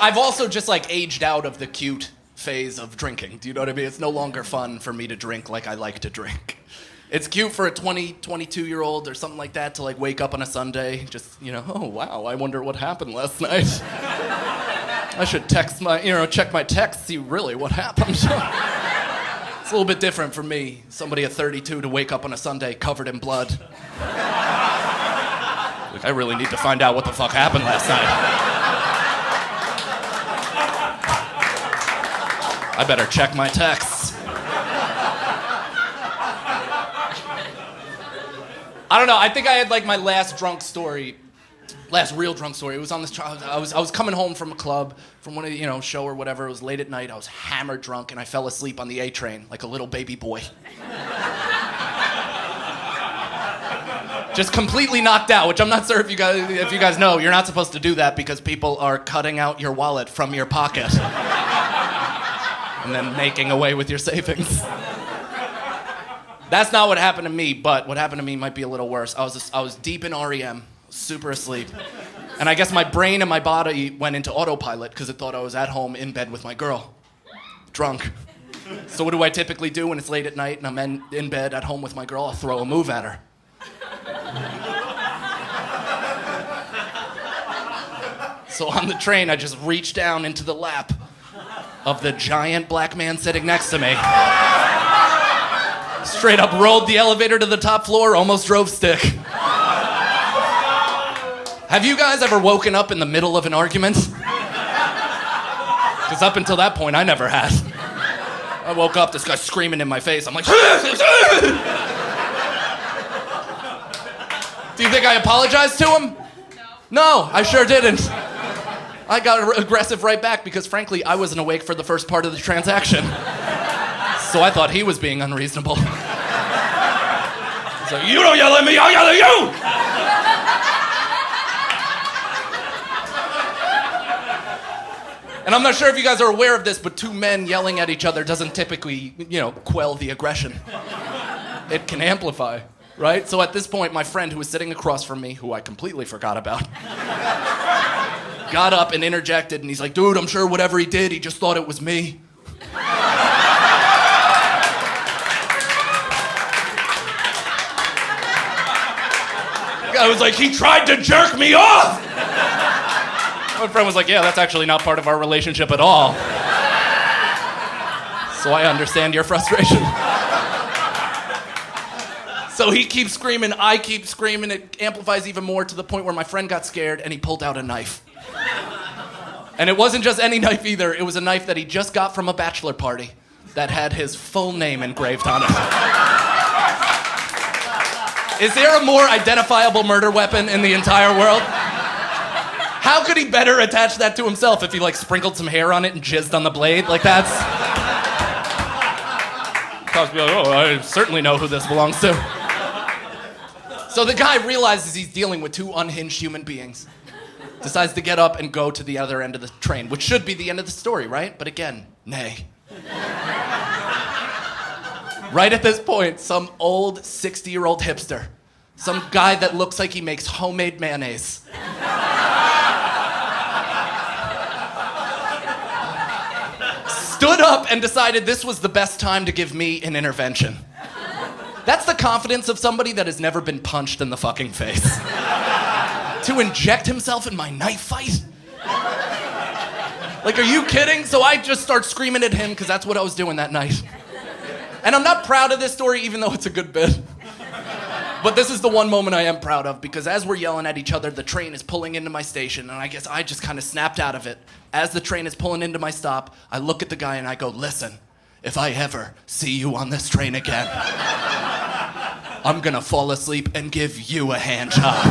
I've also just like aged out of the cute phase of drinking. Do you know what I mean? It's no longer fun for me to drink like I like to drink. It's cute for a 22-year-old or something like that to like wake up on a Sunday, just, oh wow, I wonder what happened last night. I should check my text, see really what happened. It's a little bit different for me, somebody at 32 to wake up on a Sunday covered in blood. Like, I really need to find out what the fuck happened last night. I better check my texts. I don't know, I think I had like my last real drunk story. It was on this, I was coming home from a club, from one of the, show or whatever. It was late at night. I was hammered drunk and I fell asleep on the A train like a little baby boy. Just completely knocked out, which I'm not sure if you guys know. You're not supposed to do that because people are cutting out your wallet from your pocket and then making away with your savings. That's not what happened to me, but what happened to me might be a little worse. I was deep in REM, super asleep, and I guess my brain and my body went into autopilot because it thought I was at home in bed with my girl, drunk. So what do I typically do when it's late at night and I'm in bed at home with my girl? I'll throw a move at her. So on the train, I just reached down into the lap of the giant black man sitting next to me. Straight up rolled the elevator to the top floor, almost drove stick. Have you guys ever woken up in the middle of an argument? Because up until that point, I never had. I woke up, this guy screaming in my face. I'm like, do you think I apologized to him? No, I sure didn't. I got aggressive right back because, frankly, I wasn't awake for the first part of the transaction. So I thought he was being unreasonable. He's like, you don't yell at me, I'll yell at you! And I'm not sure if you guys are aware of this, but two men yelling at each other doesn't typically, quell the aggression. It can amplify, right? So at this point, my friend who was sitting across from me, who I completely forgot about, got up and interjected, and he's like, dude, I'm sure whatever he did, he just thought it was me. I was like, he tried to jerk me off! My friend was like, yeah, that's actually not part of our relationship at all. So I understand your frustration. So he keeps screaming, I keep screaming, it amplifies even more to the point where my friend got scared and he pulled out a knife. And it wasn't just any knife either, it was a knife that he just got from a bachelor party that had his full name engraved on it. Is there a more identifiable murder weapon in the entire world? How could he better attach that to himself if he sprinkled some hair on it and jizzed on the blade? That's... I'd be like, oh, I certainly know who this belongs to. So the guy realizes he's dealing with two unhinged human beings. Decides to get up and go to the other end of the train, which should be the end of the story, right? But again, nay. Right at this point, some old 60-year-old hipster, some guy that looks like he makes homemade mayonnaise, stood up and decided this was the best time to give me an intervention. That's the confidence of somebody that has never been punched in the fucking face. To inject himself in my knife fight? Are you kidding? So I just start screaming at him because that's what I was doing that night. And I'm not proud of this story, even though it's a good bit. But this is the one moment I am proud of, because as we're yelling at each other, the train is pulling into my station, and I guess I just kind of snapped out of it. As the train is pulling into my stop, I look at the guy and I go, listen, if I ever see you on this train again, I'm gonna fall asleep and give you a hand job.